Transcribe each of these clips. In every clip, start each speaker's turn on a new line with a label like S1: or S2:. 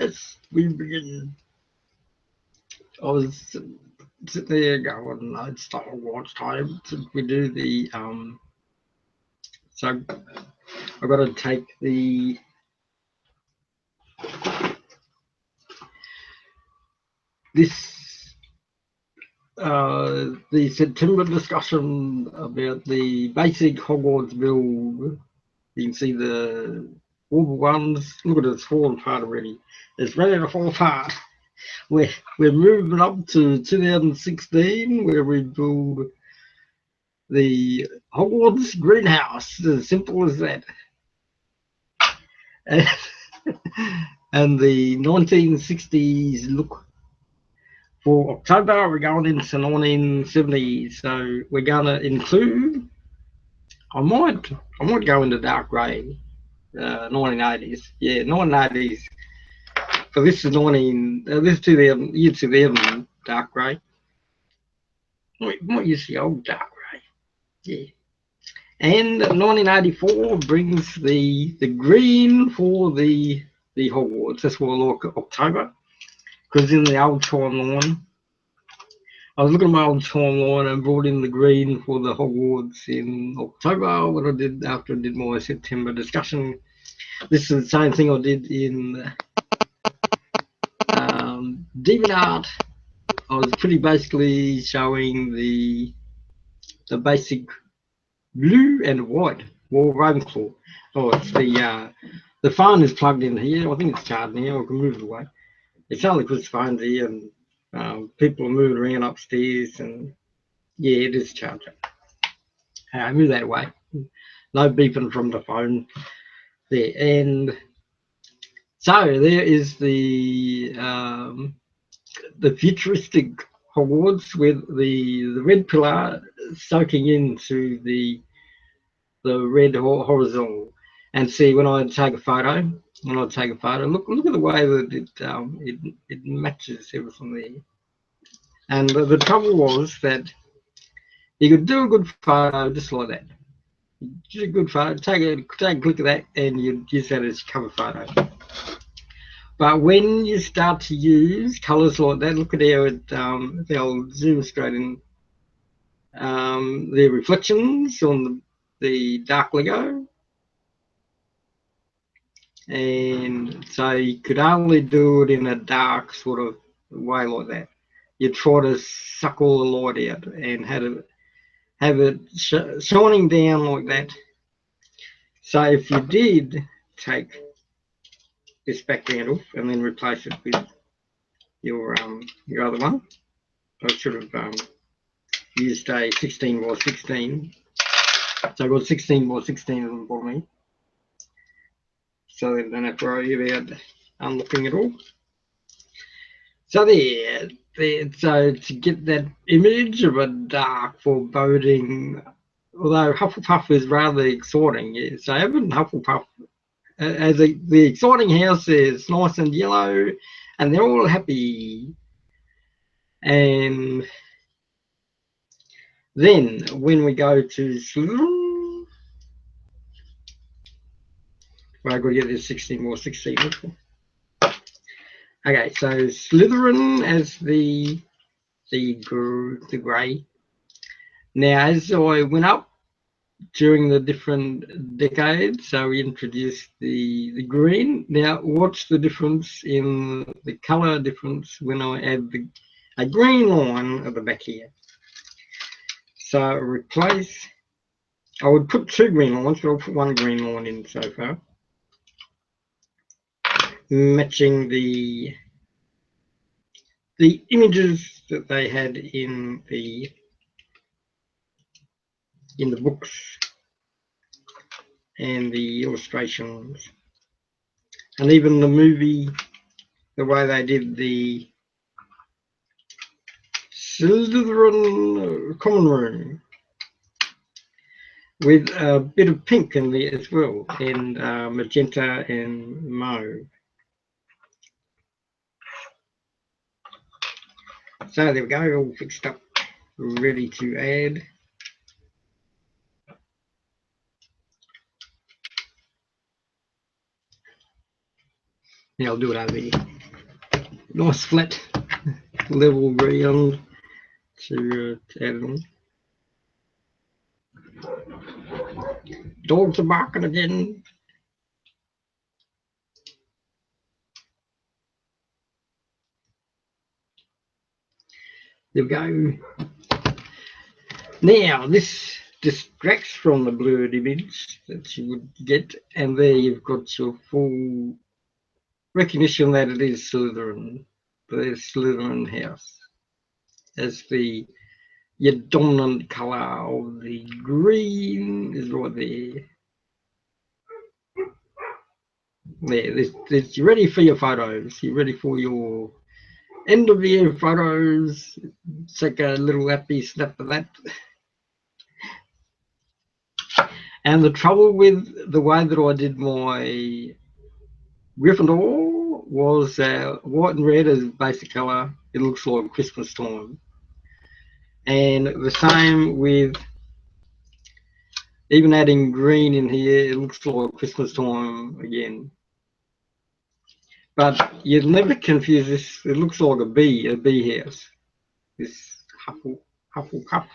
S1: yes, we begin. I was sitting there going, no, it's not Hogwarts time. We do the so I've got to take the September discussion about the basic Hogwarts build. You can see all the ones. Look at it, it's falling apart already. It's ready to fall apart. We're moving up to 2016, where we build the Hogwarts greenhouse. As simple as that. And the 1960s look. For October, we're going into 1970s, so we're going to include. I might go into dark grey, 1980s. Yeah, 1980s. So this is 19. This is 2000, year 2000, dark grey. Might use the old dark grey. Yeah. And 1984 brings the green for the Hogwarts. That's what I like October, because in the old timeline. I was looking at my old timeline and brought in the green for the Hogwarts in October when I did after I did my September discussion. This is the same thing I did in Demon Art. I was pretty basically showing the basic blue and white War Ravenclaw. Oh, it's the phone is plugged in here. I think it's charging now. I can move it away. It's only because the phone's here and people are moving around upstairs and yeah, it is charging. Move that away. No beeping from the phone there. And so there is the futuristic Hogwarts with the red pillar soaking into the red horizontal. And see, when I take a photo, look at the way that it matches everything there. And the trouble was that you could do a good photo just like that. Just a good photo, take a click of that, and you use that as cover photo. But when you start to use colours like that, look at how they'll zoom straight in. The reflections on the dark Lego, and so you could only do it in a dark sort of way like that. You try to suck all the light out and have it shining down like that. So if you did take this background off and then replace it with your other one, I should have used a 16 by 16. So I've got 16 by 16 of them for me, so I don't have to worry about unlocking it all. So there. So to get that image of a dark foreboding, although Hufflepuff is rather exciting, yeah. So having Hufflepuff as the exciting house is nice and yellow, and they're all happy. And then when we go to Slytherin, well, I've got to get this 16 more 16. Okay, so Slytherin as the grey. Now, as I went up during the different decades, so we introduced the green. Now, watch the difference in the colour difference when I add a green line at the back here. So replace. I would put two green lines, but I'll put one green line in so far, matching the images that they had in the books and the illustrations, and even the movie, the way they did the Slytherin common room with a bit of pink in there as well, and magenta and mauve. So there we go, all fixed up, ready to add. Yeah, I'll do it over here. Nice flat level ground to add it on. Dogs are barking again. There we go. Now this distracts from the blurred image that you would get, and there you've got your full recognition that it is Slytherin, the Slytherin house, as your dominant colour of the green is right there. There, you're ready for your photos. You're ready for your end of the year photos. Take a little happy snap of that. And the trouble with the way that I did my Gryffindor was white and red as basic colour. It looks like Christmas time. And the same with even adding green in here, it looks like Christmas time again. But you'd never confuse this. It looks like a bee house. This Hufflepuff.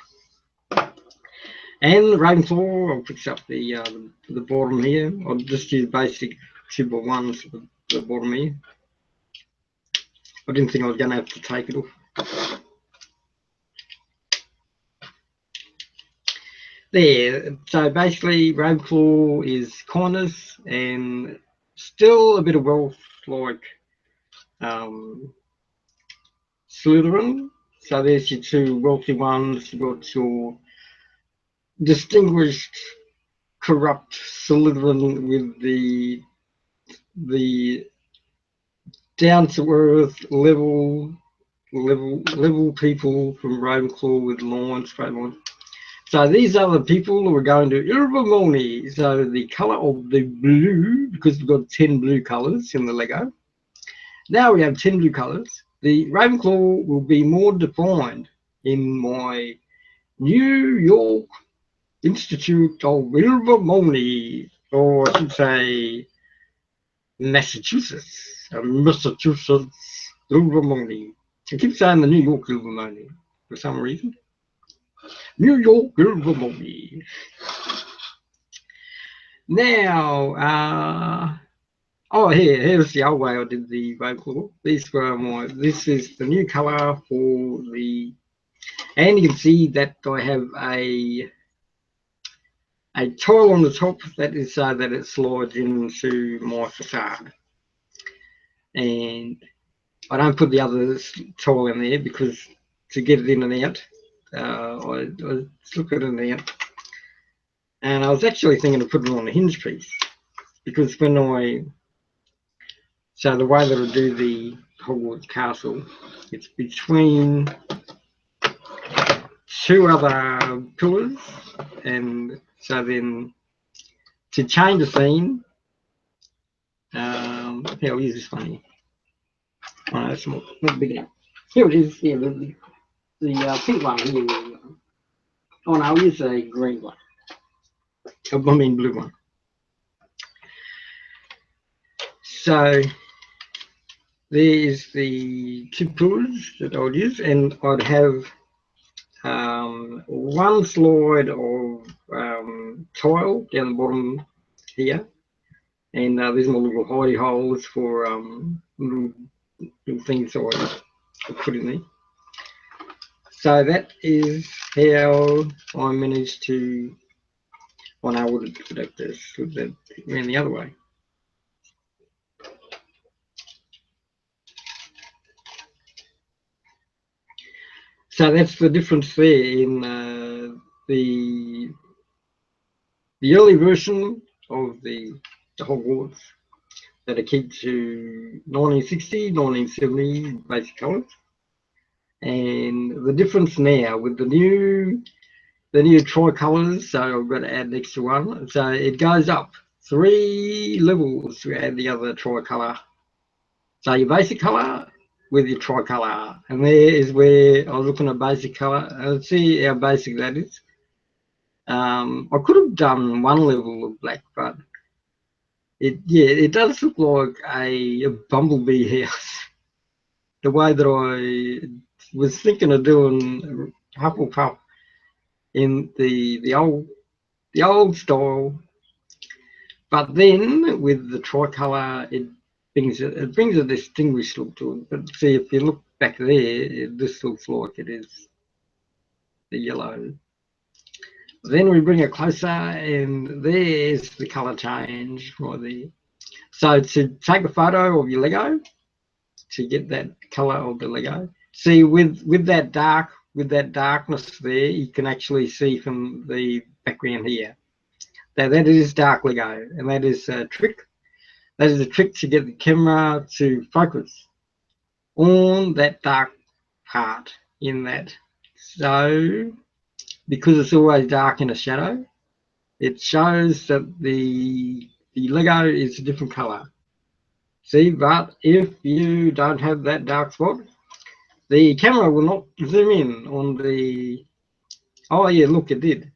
S1: And the Ravenclaw, I'll fix up the bottom here. I'll just use basic 2x1s for the bottom here. I didn't think I was going to have to take it off. There, so basically Ravenclaw is kindness and still a bit of wealth like Slytherin. So there's your two wealthy ones. You've got your distinguished corrupt Slytherin with the down to earth level people from Ravenclaw with lines, straight lines. So these are the people who are going to ilvermorny. So the colour of the blue, because we've got 10 blue colours in the Lego. Now we have 10 blue colours. The Ravenclaw will be more defined in my New York Institute of Ilvermorny, or I should say Massachusetts. Massachusetts Ilvermorny. I keep saying the New York Ilvermorny for some reason. New York Ilvermorny. Now, here's the old way I did the Ravenclaw. This is the new colour for the, and you can see that I have a tile on the top that is so that it slides into my facade. And I don't put the other tile in there because to get it in and out, I look at it in there. And I was actually thinking of putting it on a hinge piece because so the way that I do the Hogwarts castle, it's between two other pillars, and so then to change the scene, here I'll use this one here. Oh, that's not big enough. Here it is. Yeah, the pink one here. Oh no, I'll use a green one. I mean blue one. So there's the two pillars that I would use, and I'd have one slide of tile down the bottom here, and there's my little hidey holes for little things I put in there. So that is how I managed to. Oh no, I would have to slip that around the other way. So that's the difference there in the early version of the Hogwarts that I keep to 1960, 1970 basic colours, and the difference now with the new tricolours. So I've got to add an extra one. So it goes up 3 levels to add the other tricolour. So your basic colour with your tricolour, and there is where I was looking at basic colour. Let's see how basic that is. I could have done 1 level of black, but it does look like a bumblebee house. The way that I was thinking of doing Hufflepuff in the old style, but then with the tricolour, it brings a distinguished look to it. But see, if you look back there, this looks like it is the yellow. Then we bring it closer, and there's the colour change right there. So to take a photo of your Lego, to get that colour of the Lego, see with that darkness there, you can actually see from the background here that is dark Lego, and that is a trick. That is a trick to get the camera to focus on that dark part in that. So because it's always dark in a shadow, it shows that the Lego is a different colour. See, but if you don't have that dark spot, the camera will not zoom in on the. Oh yeah, look, it did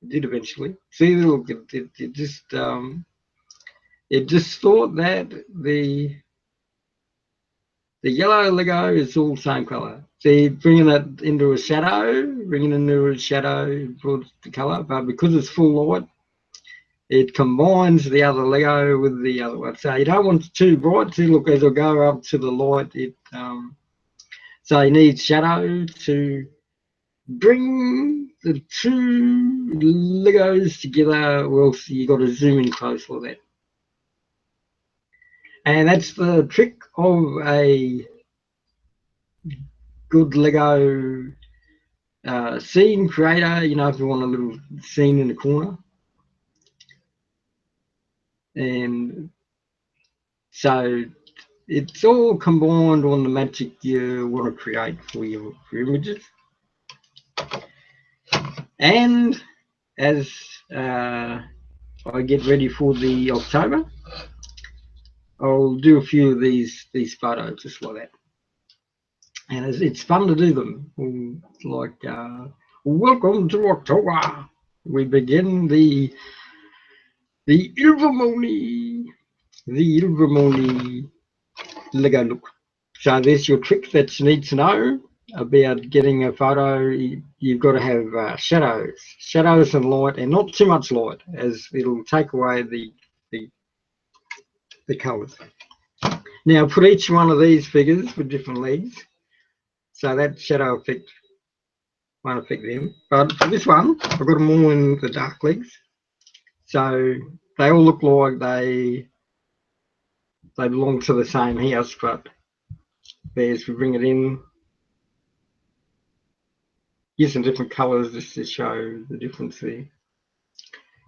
S1: eventually. See, look, it just thought that the yellow Lego is all the same colour. See, bringing it into a shadow, brought the colour, but because it's full light, it combines the other Lego with the other one. So you don't want it too bright. To look, as I go up to the light, so you need shadow to bring the two Legos together, or else you got to zoom in close for that. And that's the trick of a good Lego scene creator. You know, if you want a little scene in the corner. And so it's all combined on the magic you want to create for your images. And as I get ready for the October, I'll do a few of these photos just like that. And it's fun to do them. Like, welcome to October. We begin the ilvermorny, Lego look. So there's your trick that you need to know about getting a photo. You've got to have shadows and light, and not too much light, as it'll take away the colours. Now put each one of these figures with different legs, so that shadow effect won't affect them. But for this one, I've got them all in the dark legs, so they all look like they belong to the same house. But there's, we bring it in using different colours just to show the difference there.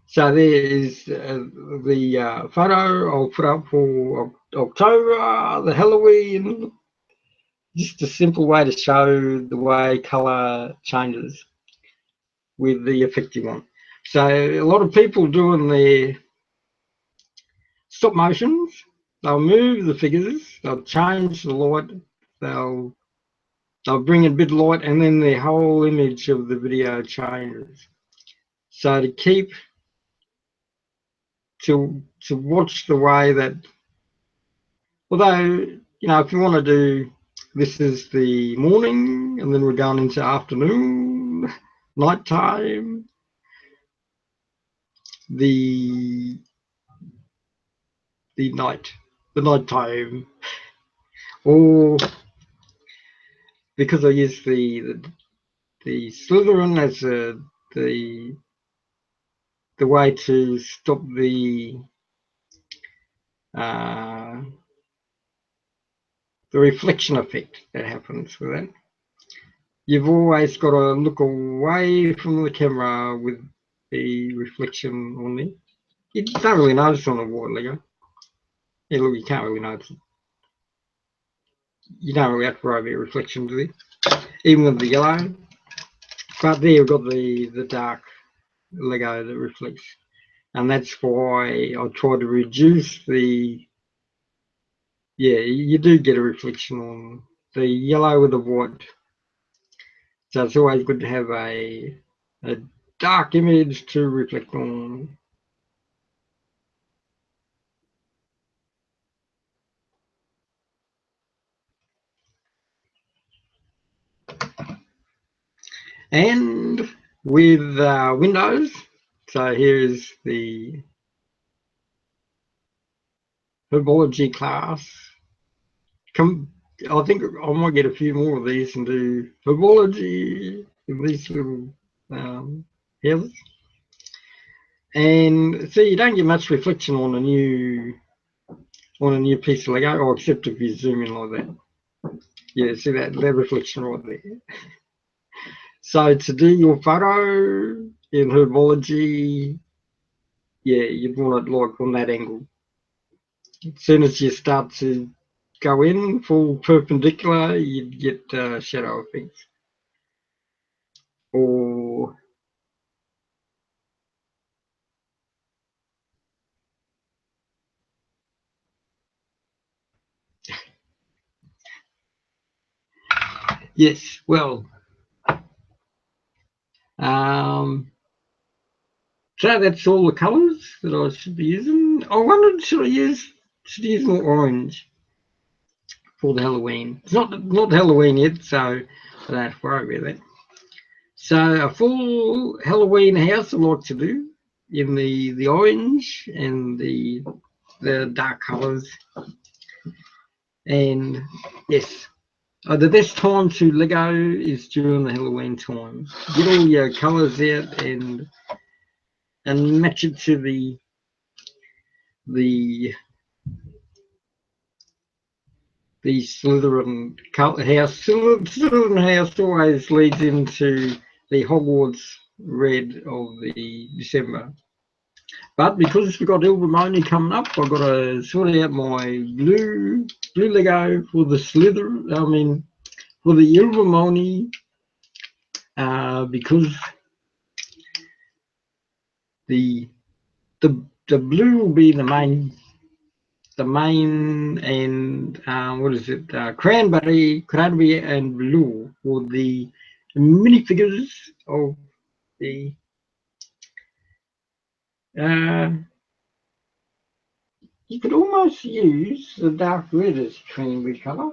S1: So there is the photo I'll put up for October, the Halloween. Just a simple way to show the way colour changes with the effect you want. So a lot of people doing their stop motions, they'll move the figures, they'll change the light, they'll bring in a bit of light, and then the whole image of the video changes. So to keep to watch the way that, although, you know, if you want to do, this is the morning and then we're going into afternoon, nighttime, the nighttime, or because I use the Slytherin as the way to stop the reflection effect that happens with that. You've always got to look away from the camera with the reflection on there. You don't really notice on a white Lego. Yeah, look, you can't really notice it. You don't really have to worry about reflection, do you? Even with the yellow. But there you've got the dark Lego that reflects. And that's why I try to reduce the, yeah, you do get a reflection on the yellow with the white. So it's always good to have a dark image to reflect on. And with Windows, so here's the herbology class. I think I might get a few more of these and do herbology in these little houses. And see, you don't get much reflection on a new piece of Lego, or except if you zoom in like that. Yeah, see that reflection right there. So to do your photo in herbology, yeah, you'd want it like on that angle. As soon as you start to go in full perpendicular, you'd get shadow effects. Or yes, well, so that's all the colours that I should be using. I wondered, should I use more orange for the Halloween? It's not Halloween yet, so I don't have to worry about that. So a full Halloween house I like to do in the orange and the dark colours. And yes, the best time to Lego is during the Halloween time. Get all your colours out and match it to the Slytherin house. Slytherin house always leads into the Hogwarts red of the December. But because we've got ilvermorny coming up, I've got to sort out my blue Lego for the Slytherin. I mean, for the ilvermorny, because the blue will be the main and what is it? Cranberry and blue for the minifigures of the. You could almost use the dark red as cranberry colour.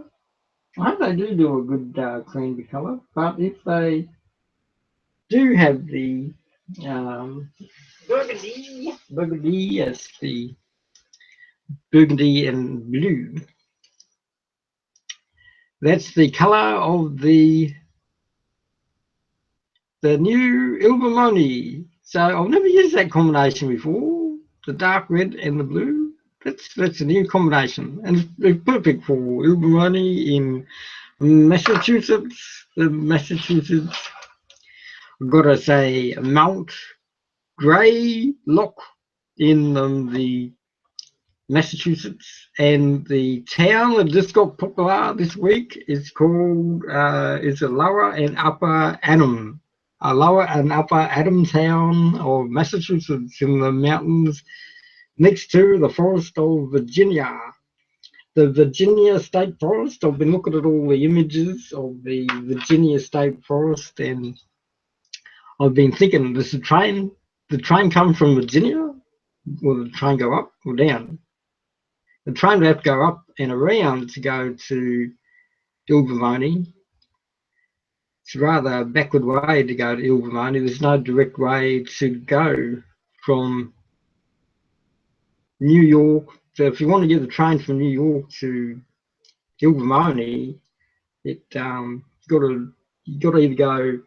S1: I hope they do a good cranberry colour, but if they do have the burgundy as the burgundy and blue, that's the colour of the new ilvermorny. So I've never used that combination before, the dark red and the blue. That's a new combination, and it's perfect for ilvermorny in Massachusetts. I've got to say, Mount Grey Lock in the Massachusetts, and the town that just got popular this week is called is a Lower and Upper Annam. A Lower and Upper Annam town of Massachusetts in the mountains next to the forest of Virginia. The Virginia State Forest. I've been looking at all the images of the Virginia State Forest, and I've been thinking, does the train come from Virginia? Will the train go up or down? The train would have to go up and around to go to ilvermorny. It's a rather backward way to go to ilvermorny. There's no direct way to go from New York. So if you want to get the train from New York to ilvermorny, you got to either go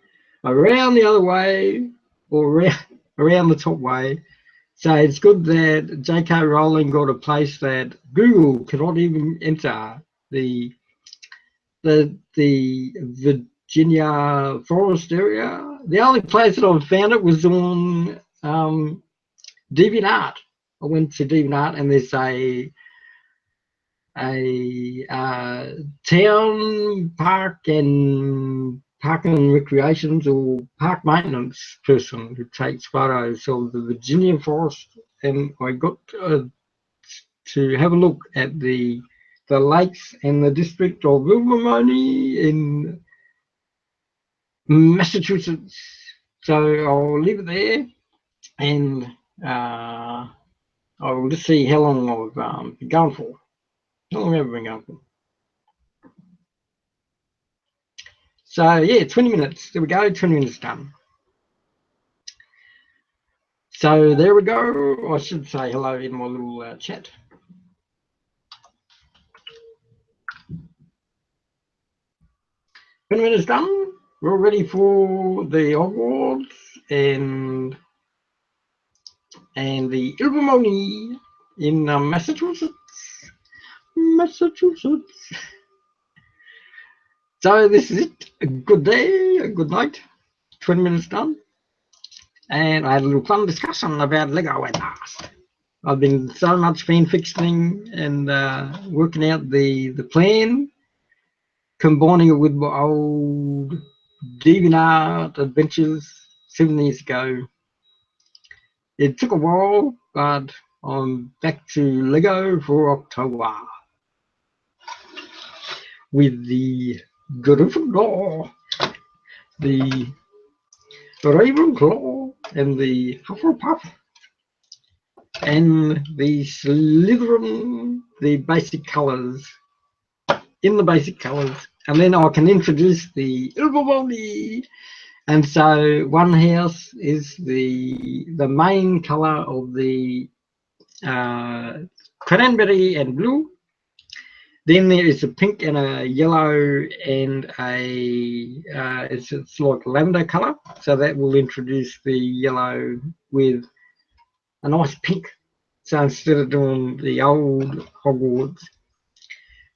S1: around the other way or around the top way. So it's good that J.K. Rowling got a place that Google cannot even enter, the Virginia forest area. The only place that I found it was on DeviantArt. I went to DeviantArt, and there's a town park and recreations or park maintenance person who takes photos of the Virginia forest, and I got to have a look at the lakes and the district of ilvermorny in Massachusetts. So I'll leave it there, and I'll just see how long I've been going for. How long have I been going for? So yeah, 20 minutes. There we go, 20 minutes done. So there we go. I should say hello in my little chat. When it's done, we're all ready for the Hogwarts and the ilvermorny in Massachusetts. Massachusetts. So this is it. A good day, a good night. 20 minutes done. And I had a little fun discussion about Lego at last. I've been so much fan fictioning and working out the plan, combining it with my old DeviantArt adventures 7 years ago. It took a while, but I'm back to Lego for October with the Gryffindor, the Ravenclaw, and the Hufflepuff, and the Slytherin, the basic colours, in the basic colours. And then I can introduce the ilvermorny. And so one house is the main colour of the cranberry and blue. Then there is a pink and a yellow and it's like lavender colour. So that will introduce the yellow with a nice pink. So instead of doing the old Hogwarts,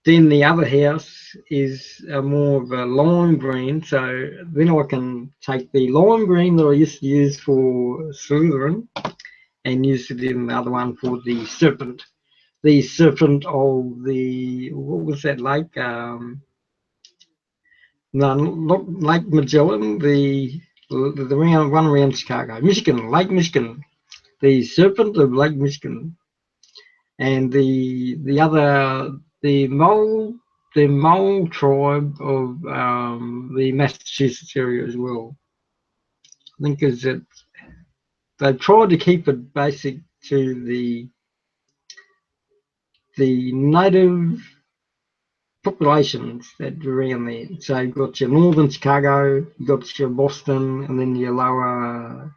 S1: then the other house is more of a lime green. So then I can take the lime green that I used to use for Slytherin and use it in the other one for the serpent. The serpent of the, what was that lake? No, not Lake Magellan, the round, one around Chicago. Michigan, Lake Michigan. The serpent of Lake Michigan. And the other, the mole tribe of the Massachusetts area as well. I think is that they've tried to keep it basic to the native populations that are around there. So you've got your northern Chicago, you've got your Boston, and then your lower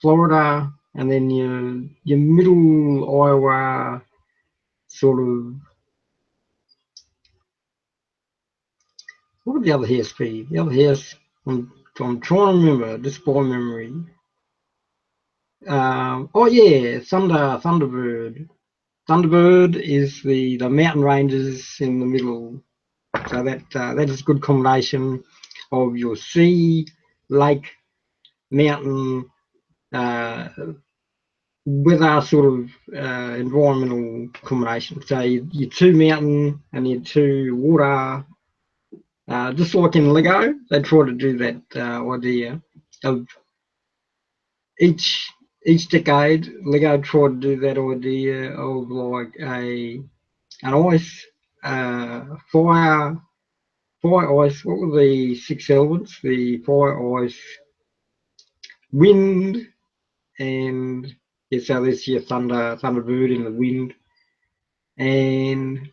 S1: Florida, and then your middle Iowa sort of. What would the other house be? The other house, I'm trying to remember, just by memory. Oh yeah, Thunderbird. Thunderbird is the mountain ranges in the middle. So that is a good combination of your sea, lake, mountain, weather sort of environmental combination. So your two mountain and your two water. Just like in Lego, they try to do that idea of each decade. Lego tried to do that idea of like an ice, fire, ice. What were the 6 elements? The fire, ice, wind, and yeah. So there's your thunderbird in the wind, and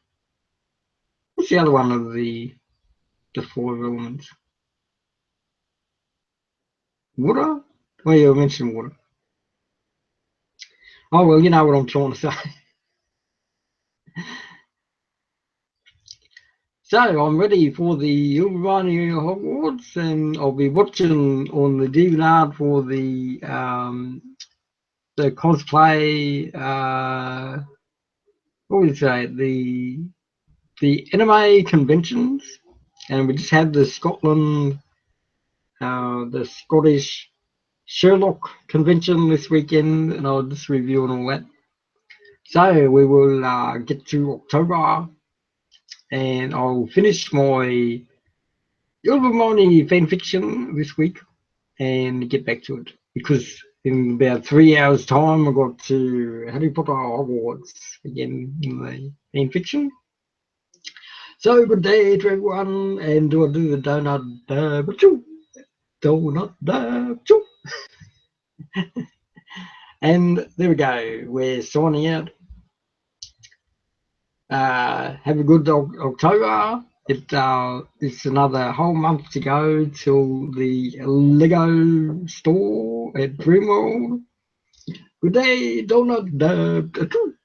S1: what's the other one of the 5 elements? Water. Oh yeah, I mentioned water. Oh well, you know what I'm trying to say. So I'm ready for the ilvermorny Hogwarts, and I'll be watching on the DeviantArt for the cosplay. What would you say? The anime conventions, and we just had the Scotland, the Scottish Sherlock convention this weekend, and I'll just review all that. So we will get to October, and I'll finish my ilvermorny fan fiction this week and get back to it, because in about 3 hours time I got to Harry Potter Hogwarts again in the fan fiction. So good day to everyone, and do I do the donut donut and there we go, we're signing out. Have a good October, It's another whole month to go till the Lego store at Dreamworld. Good day, Donut.